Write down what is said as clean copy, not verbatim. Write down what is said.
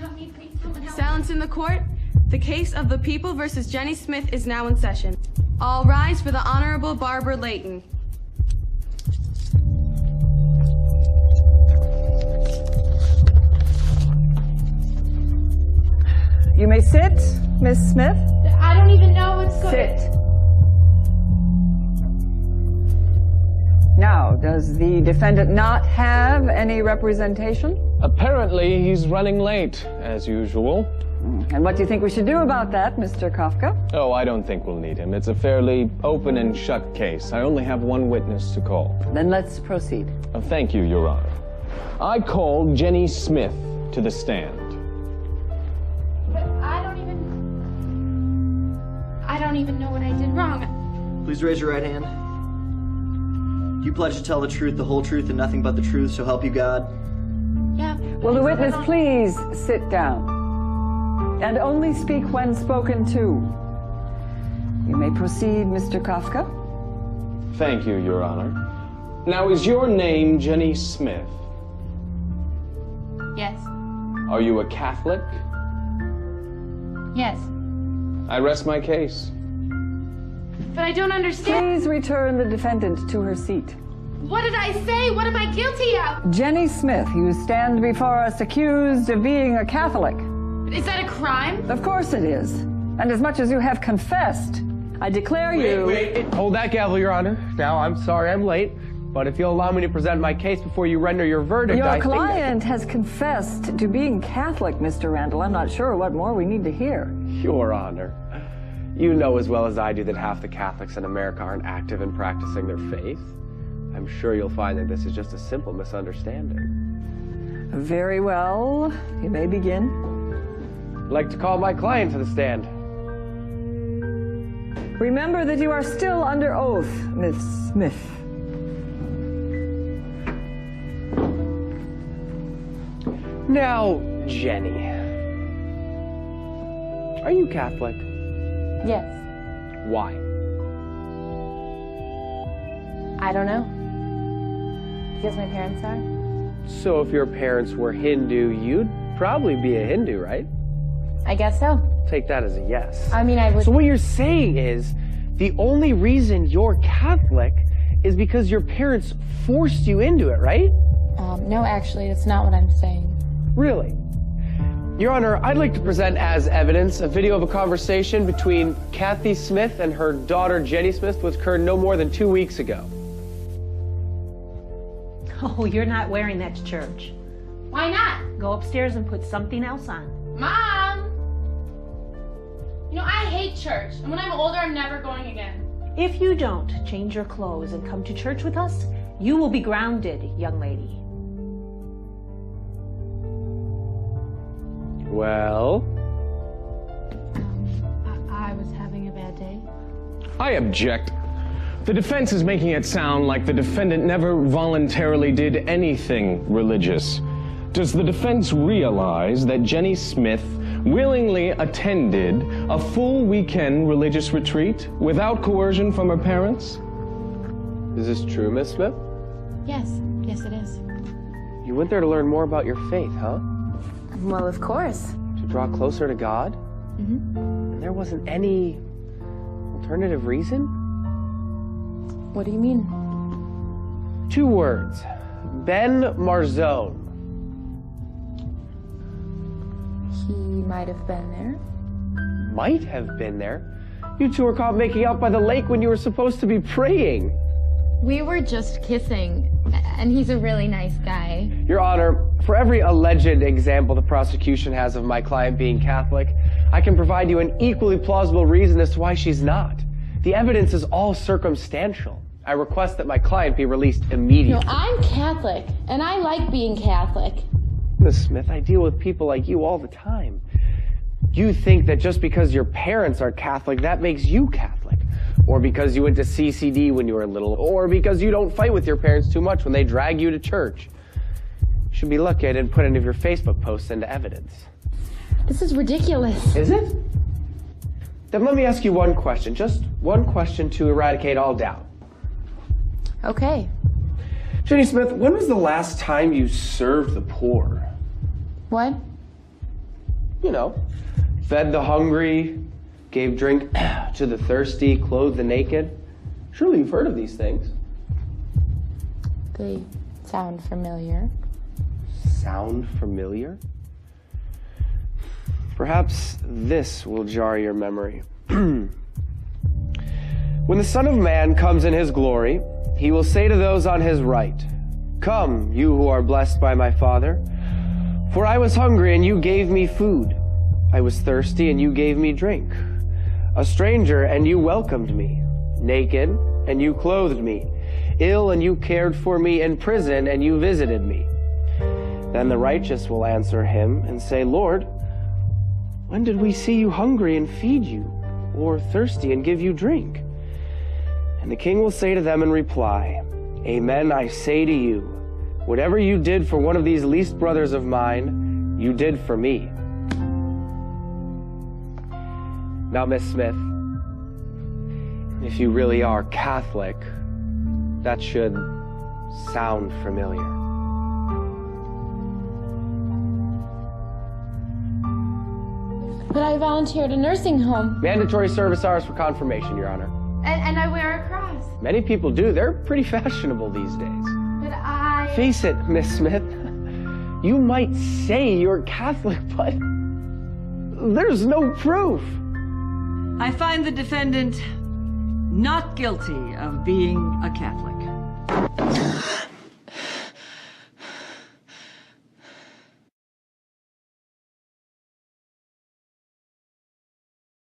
Not me, please. Someone help. Silence in the court. The case of the People versus Jenny Smith is now in session. All rise for the Honorable Barbara Layton. You may sit, Miss Smith. I don't even know what's going on. Sit. Now, does the defendant not have any representation? Apparently, he's running late, as usual. And what do you think we should do about that, Mr. Kafka? Oh, I don't think we'll need him. It's a fairly open and shut case. I only have one witness to call. Then let's proceed. Thank you, Your Honor. I call Jenny Smith to the stand. But I don't even know what I did wrong. Please raise your right hand. Do you pledge to tell the truth, the whole truth, and nothing but the truth, so help you God? Yeah. Will the witness please sit down? And only speak when spoken to. You may proceed, Mr. Kafka. Thank you, Your Honor. Now, is your name Jenny Smith? Yes. Are you a Catholic? Yes. I rest my case. But I don't understand. Please return the defendant to her seat. What did I say? What am I guilty of? Jenny Smith, you stand before us accused of being a Catholic. Is that a crime? Of course it is. And as much as you have confessed, I declare you... Wait. Hold that gavel, Your Honor. Now, I'm sorry I'm late, but if you'll allow me to present my case before you render your verdict, Your client has confessed to being Catholic, Mr. Randall. I'm not sure what more we need to hear. Your Honor, you know as well as I do that half the Catholics in America aren't active in practicing their faith. I'm sure you'll find that this is just a simple misunderstanding. Very well. You may begin. I'd like to call my client to the stand. Remember that you are still under oath, Miss Smith. Now, Jenny, are you Catholic? Yes. Why? I don't know. Because my parents are. So if your parents were Hindu, you'd probably be a Hindu, right? I guess so. Take that as a yes. I mean, I would... So what you're saying is, the only reason you're Catholic is because your parents forced you into it, right? No, actually, that's not what I'm saying. Really? Your Honor, I'd like to present as evidence a video of a conversation between Kathy Smith and her daughter Jenny Smith, which occurred no more than 2 weeks ago. Oh, you're not wearing that to church. Why not? Go upstairs and put something else on. Mom! You know, I hate church, and when I'm older, I'm never going again. If you don't change your clothes and come to church with us, you will be grounded, young lady. Well? I was having a bad day. I object. The defense is making it sound like the defendant never voluntarily did anything religious. Does the defense realize that Jenny Smith willingly attended a full weekend religious retreat without coercion from her parents? Is this true, Miss Smith? Yes. Yes, it is. You went there to learn more about your faith, huh? Well, of course. To draw closer to God? Mm-hmm. And there wasn't any alternative reason? What do you mean? 2 words. Ben Marzone. He might have been there. Might have been there? You two were caught making out by the lake when you were supposed to be praying. We were just kissing, and he's a really nice guy. Your Honor, for every alleged example the prosecution has of my client being Catholic, I can provide you an equally plausible reason as to why she's not. The evidence is all circumstantial. I request that my client be released immediately. No, I'm Catholic, and I like being Catholic. Miss Smith, I deal with people like you all the time. You think that just because your parents are Catholic, that makes you Catholic. Or because you went to CCD when you were little. Or because you don't fight with your parents too much when they drag you to church. You should be lucky I didn't put any of your Facebook posts into evidence. This is ridiculous. Is it? Then let me ask you one question. Just one question to eradicate all doubt. Okay. Jenny Smith, when was the last time you served the poor? What? fed the hungry, gave drink to the thirsty, clothed the naked. Surely you've heard of these things. They sound familiar. Sound familiar? Perhaps this will jar your memory. When the Son of Man comes in his glory, he will say to those on his right, "Come, you who are blessed by my Father, for I was hungry and you gave me food. I was thirsty and you gave me drink. A stranger and you welcomed me. Naked and you clothed me. Ill and you cared for me. In prison and you visited me." Then the righteous will answer him and say, "Lord, when did we see you hungry and feed you, or thirsty and give you drink?" And the king will say to them in reply, "Amen, I say to you, whatever you did for one of these least brothers of mine, you did for me." Now, Miss Smith, if you really are Catholic, that should sound familiar. But I volunteered at a nursing home. Mandatory service hours for confirmation, Your Honor. And I wear a cross. Many people do. They're pretty fashionable these days. But I... Face it, Miss Smith. You might say you're Catholic, but there's no proof. I find the defendant not guilty of being a Catholic.